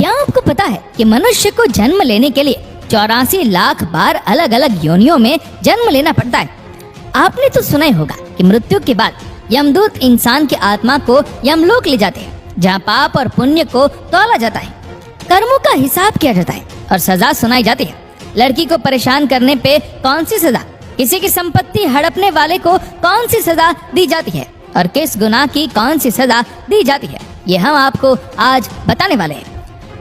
क्या आपको पता है कि मनुष्य को जन्म लेने के लिए 84 लाख बार अलग अलग योनियों में जन्म लेना पड़ता है। आपने तो सुना ही होगा कि मृत्यु के बाद यमदूत इंसान की आत्मा को यमलोक ले जाते हैं, जहाँ पाप और पुण्य को तौला जाता है, कर्मों का हिसाब किया जाता है और सजा सुनाई जाती है। लड़की को परेशान करने पे कौन सी सजा, किसी की संपत्ति हड़पने वाले को कौन सी सजा दी जाती है और किस गुनाह की कौन सी सजा दी जाती है, ये हम आपको आज बताने वाले हैं।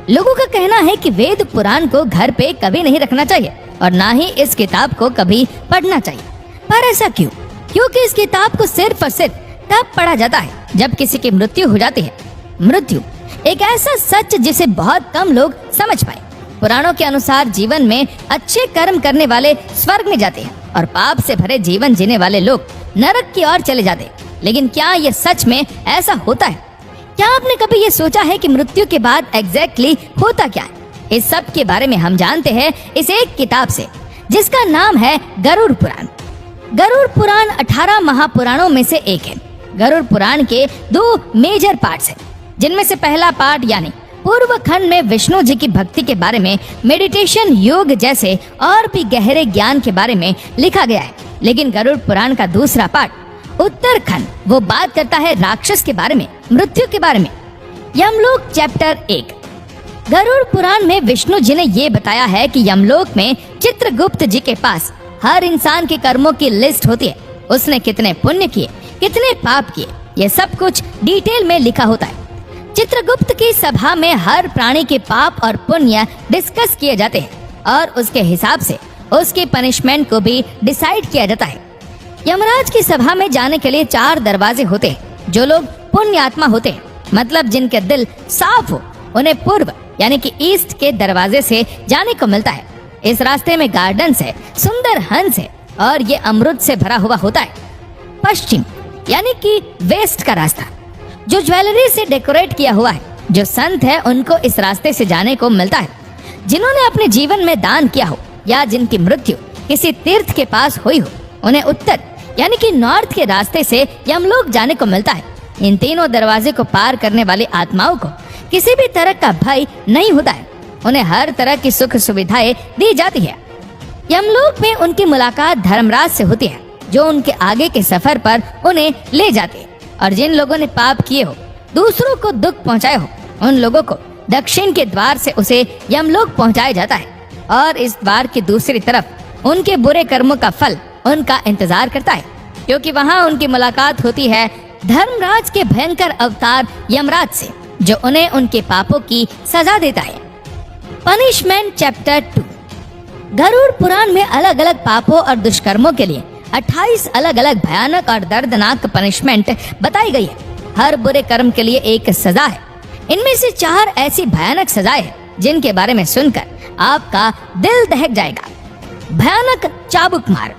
लोगों का कहना है कि वेद पुराण को घर पे कभी नहीं रखना चाहिए और ना ही इस किताब को कभी पढ़ना चाहिए। पर ऐसा क्यों? क्योंकि इस किताब को सिर्फ और सिर्फ तब पढ़ा जाता है जब किसी की मृत्यु हो जाती है। मृत्यु एक ऐसा सच जिसे बहुत कम लोग समझ पाए। पुराणों के अनुसार जीवन में अच्छे कर्म करने वाले स्वर्ग में जाते हैं और पाप से भरे जीवन जीने वाले लोग नरक की ओर चले जाते हैं। लेकिन क्या ये सच में ऐसा होता है? क्या आपने कभी ये सोचा है कि मृत्यु के बाद एग्जैक्टली होता क्या है? इस सब के बारे में हम जानते हैं इस एक किताब से, जिसका नाम है गरुड़ पुराण। गरुड़ पुराण 18 महापुराणों में से एक है। गरुड़ पुराण के 2 मेजर पार्ट्स हैं, जिनमें से पहला पार्ट यानी पूर्व खंड में विष्णु जी की भक्ति के बारे में, मेडिटेशन, योग जैसे और भी गहरे ज्ञान के बारे में लिखा गया है। लेकिन गरुड़ पुराण का दूसरा पार्ट उत्तरखंड वो बात करता है राक्षस के बारे में, मृत्यु के बारे में। यमलोक चैप्टर 1। गरुड़ पुराण में विष्णु जी ने ये बताया है कि यमलोक में चित्रगुप्त जी के पास हर इंसान के कर्मों की लिस्ट होती है। उसने कितने पुण्य किए, कितने पाप किए, ये सब कुछ डिटेल में लिखा होता है। चित्रगुप्त की सभा में हर प्राणी के पाप और पुण्य डिस्कस किए जाते हैं और उसके हिसाब से उसकी पनिशमेंट को भी डिसाइड किया जाता है। यमराज की सभा में जाने के लिए 4 दरवाजे होते हैं। जो लोग पुण्य आत्मा होते हैं, मतलब जिनके दिल साफ हो, उन्हें पूर्व यानी कि ईस्ट के दरवाजे से जाने को मिलता है। इस रास्ते में गार्डन है, सुंदर हंस है और ये अमृत से भरा हुआ होता है। पश्चिम यानी कि वेस्ट का रास्ता, जो ज्वेलरी से डेकोरेट किया हुआ है। जो संत है उनको इस रास्ते से जाने को मिलता है। जिन्होंने अपने जीवन में दान किया हो या जिनकी मृत्यु किसी तीर्थ के पास हुई हो, उन्हें उत्तर यानी कि नॉर्थ के रास्ते से यमलोक जाने को मिलता है। इन तीनों दरवाजे को पार करने वाली आत्माओं को किसी भी तरह का भय नहीं होता है। उन्हें हर तरह की सुख सुविधाएं दी जाती है। यमलोक में उनकी मुलाकात धर्मराज से होती है, जो उनके आगे के सफर पर उन्हें ले जाते हैं। और जिन लोगों ने पाप किए हो, दूसरों को दुख पहुंचाए हो, उन लोगों को दक्षिण के द्वार से उसे यमलोक पहुंचाया जाता है और इस द्वार की दूसरी तरफ उनके बुरे कर्मों का फल उनका इंतजार करता है, क्योंकि वहाँ उनकी मुलाकात होती है धर्मराज के भयंकर अवतार यमराज से, जो उन्हें उनके पापों की सजा देता है। Punishment chapter 2। गरुड़ पुराण में अलग अलग पापों और दुष्कर्मों के लिए 28 अलग अलग भयानक और दर्दनाक पनिशमेंट बताई गई है। हर बुरे कर्म के लिए एक सजा है। इनमें से 4 ऐसी भयानक सजाएं हैं जिनके बारे में सुनकर आपका दिल दहक जाएगा। भयानक चाबुक मार।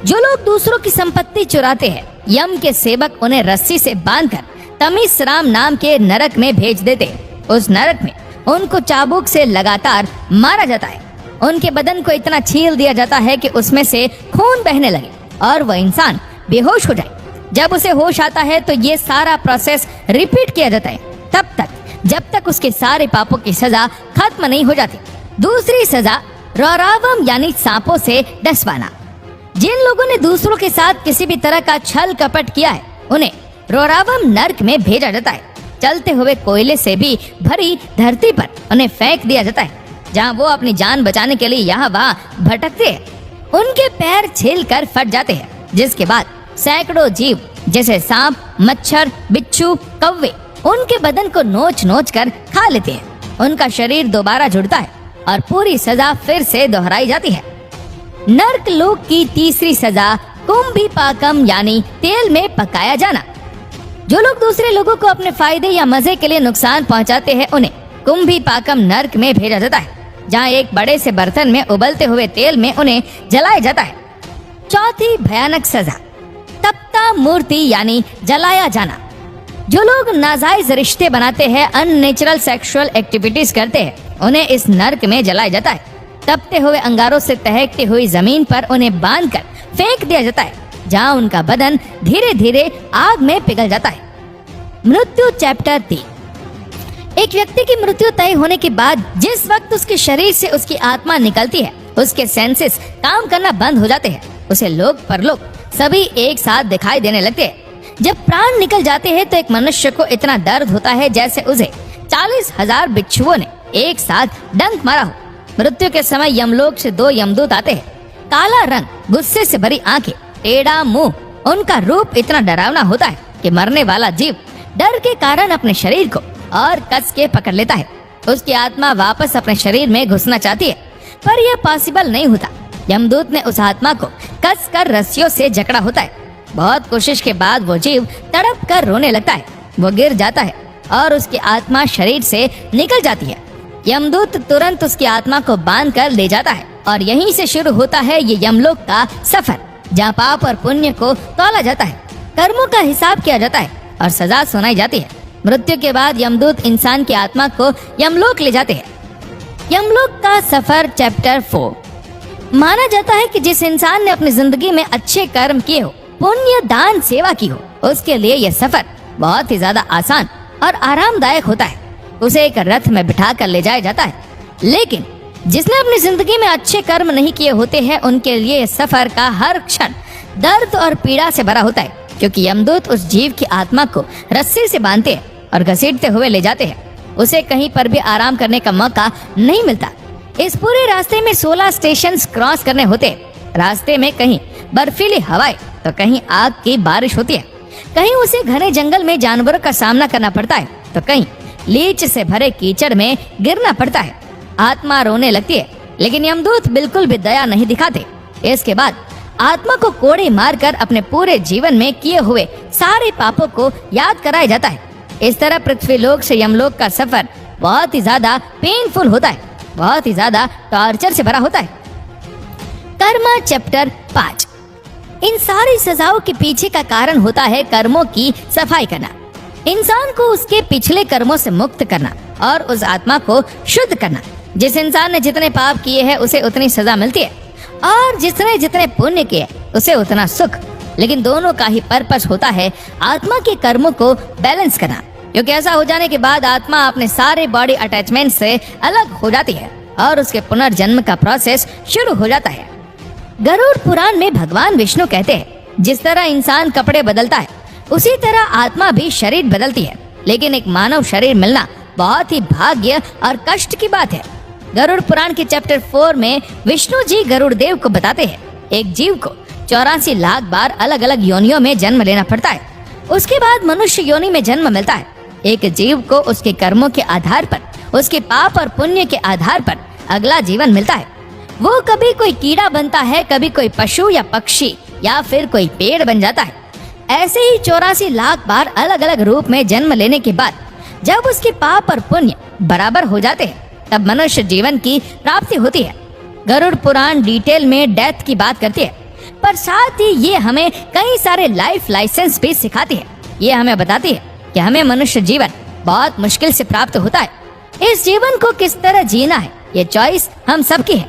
जो लोग दूसरों की संपत्ति चुराते हैं, यम के सेवक उन्हें रस्सी से बांधकर तमिसराम नाम के नरक में भेज देते हैं। उस नरक में उनको चाबुक से लगातार मारा जाता है। उनके बदन को इतना छील दिया जाता है कि उसमें से खून बहने लगे और वह इंसान बेहोश हो जाए। जब उसे होश आता है तो ये सारा प्रोसेस रिपीट किया जाता है, तब तक जब तक उसके सारे पापों की सजा खत्म नहीं हो जाती। दूसरी सजा रौरावम यानी सांपों से डसवाना। जिन लोगों ने दूसरों के साथ किसी भी तरह का छल कपट किया है, उन्हें रौरावम नरक में भेजा जाता है। चलते हुए कोयले से भी भरी धरती पर उन्हें फेंक दिया जाता है, जहाँ वो अपनी जान बचाने के लिए यहाँ वहाँ भटकते हैं। उनके पैर छिलकर फट जाते हैं, जिसके बाद सैकड़ों जीव जैसे सांप, मच्छर, बिच्छू, कौवे उनके बदन को नोच नोच कर खा लेते हैं। उनका शरीर दोबारा जुड़ता है और पूरी सजा फिर से दोहराई जाती है। नर्क लोक की तीसरी सजा कुंभीपाकम यानी तेल में पकाया जाना। जो लोग दूसरे लोगों को अपने फायदे या मजे के लिए नुकसान पहुंचाते हैं, उन्हें कुंभीपाकम नर्क में भेजा जाता है, जहां एक बड़े से बर्तन में उबलते हुए तेल में उन्हें जलाया जाता है। चौथी भयानक सजा तप्ता मूर्ति यानी जलाया जाना। जो लोग नाजायज रिश्ते बनाते हैं, अननेचुरल सेक्सुअल एक्टिविटीज करते हैं, उन्हें इस नर्क में जलाया जाता है। तपते हुए अंगारों से तहकती हुई जमीन पर उन्हें बांधकर फेंक दिया जाता है, जहां उनका बदन धीरे धीरे आग में पिघल जाता है। मृत्यु चैप्टर 3। एक व्यक्ति की मृत्यु तय होने के बाद जिस वक्त उसके शरीर से उसकी आत्मा निकलती है, उसके सेंसेस काम करना बंद हो जाते हैं। उसे लोक परलोक सभी एक साथ दिखाई देने लगते हैं। जब प्राण निकल जाते हैं तो एक मनुष्य को इतना दर्द होता है जैसे उसे 40,000 बिच्छुओं ने एक साथ डंक मारा हो। मृत्यु के समय यमलोक से 2 यमदूत आते हैं। काला रंग, गुस्से से भरी आंखें, टेढ़ा मुंह, उनका रूप इतना डरावना होता है कि मरने वाला जीव डर के कारण अपने शरीर को और कस के पकड़ लेता है। उसकी आत्मा वापस अपने शरीर में घुसना चाहती है, पर यह पॉसिबल नहीं होता। यमदूत ने उस आत्मा को कस कर रस्सियों से जकड़ा होता है। बहुत कोशिश के बाद वो जीव तड़प कर रोने लगता है। वो गिर जाता है और उसकी आत्मा शरीर से निकल जाती है। यमदूत तुरंत उसकी आत्मा को बांध कर ले जाता है और यहीं से शुरू होता है ये यमलोक का सफर, जहाँ पाप और पुण्य को तौला जाता है, कर्मों का हिसाब किया जाता है और सजा सुनाई जाती है। मृत्यु के बाद यमदूत इंसान की आत्मा को यमलोक ले जाते हैं। यमलोक का सफर चैप्टर 4। माना जाता है कि जिस इंसान ने अपनी जिंदगी में अच्छे कर्म किए हो, पुण्य, दान, सेवा की हो, उसके लिए यह सफर बहुत ही ज्यादा आसान और आरामदायक होता है। उसे एक रथ में बिठा कर ले जाया जाता है। लेकिन जिसने अपनी जिंदगी में अच्छे कर्म नहीं किए होते हैं, उनके लिए इस सफर का हर क्षण दर्द और पीड़ा से भरा होता है, क्योंकि यमदूत उस जीव की आत्मा को रस्सी से बांधते हैं और घसीटते हुए ले जाते हैं। उसे कहीं पर भी आराम करने का मौका नहीं मिलता। इस पूरे रास्ते में 16 स्टेशन क्रॉस करने होते हैं। रास्ते में कहीं बर्फीली हवाएं तो कहीं आग की बारिश होती है। कहीं उसे घने जंगल में जानवरों का सामना करना पड़ता है तो कहीं लीच से भरे कीचड़ में गिरना पड़ता है। आत्मा रोने लगती है, लेकिन यमदूत बिल्कुल भी दया नहीं दिखाते। इसके बाद आत्मा को कोड़े मारकर अपने पूरे जीवन में किए हुए सारे पापों को याद कराया जाता है। इस तरह पृथ्वी लोक से यमलोक का सफर बहुत ही ज्यादा पेनफुल होता है, बहुत ही ज्यादा टॉर्चर से भरा होता है। कर्म चैप्टर 5। इन सारी सजाओं के पीछे का कारण होता है कर्मों की सफाई करना, इंसान को उसके पिछले कर्मों से मुक्त करना और उस आत्मा को शुद्ध करना। जिस इंसान ने जितने पाप किए हैं उसे उतनी सजा मिलती है और जिसने जितने पुण्य किए उसे उतना सुख। लेकिन दोनों का ही पर्पस होता है आत्मा के कर्मों को बैलेंस करना, क्योंकि ऐसा हो जाने के बाद आत्मा अपने सारे बॉडी अटैचमेंट से अलग हो जाती है और उसके पुनर्जन्म का प्रोसेस शुरू हो जाता है। गरुड़ पुराण में भगवान विष्णु कहते हैं, जिस तरह इंसान कपड़े बदलता है उसी तरह आत्मा भी शरीर बदलती है, लेकिन एक मानव शरीर मिलना बहुत ही भाग्य और कष्ट की बात है। गरुड़ पुराण के चैप्टर 4 में विष्णु जी गरुड़ देव को बताते हैं, एक जीव को 84 लाख बार अलग अलग योनियों में जन्म लेना पड़ता है। उसके बाद मनुष्य योनि में जन्म मिलता है। एक जीव को उसके कर्मों के आधार पर, उसके पाप और पुण्य के आधार पर अगला जीवन मिलता है। वो कभी कोई कीड़ा बनता है, कभी कोई पशु या पक्षी या फिर कोई पेड़ बन जाता है। ऐसे ही 84 लाख बार अलग अलग रूप में जन्म लेने के बाद जब उसके पाप और पुण्य बराबर हो जाते हैं तब मनुष्य जीवन की प्राप्ति होती है। गरुड़ पुराण डिटेल में डेथ की बात करती है, पर साथ ही ये हमें कई सारे लाइफ लाइसेंस भी सिखाती है। ये हमें बताती है कि हमें मनुष्य जीवन बहुत मुश्किल से प्राप्त होता है। इस जीवन को किस तरह जीना है ये चॉइस हम सबकी है।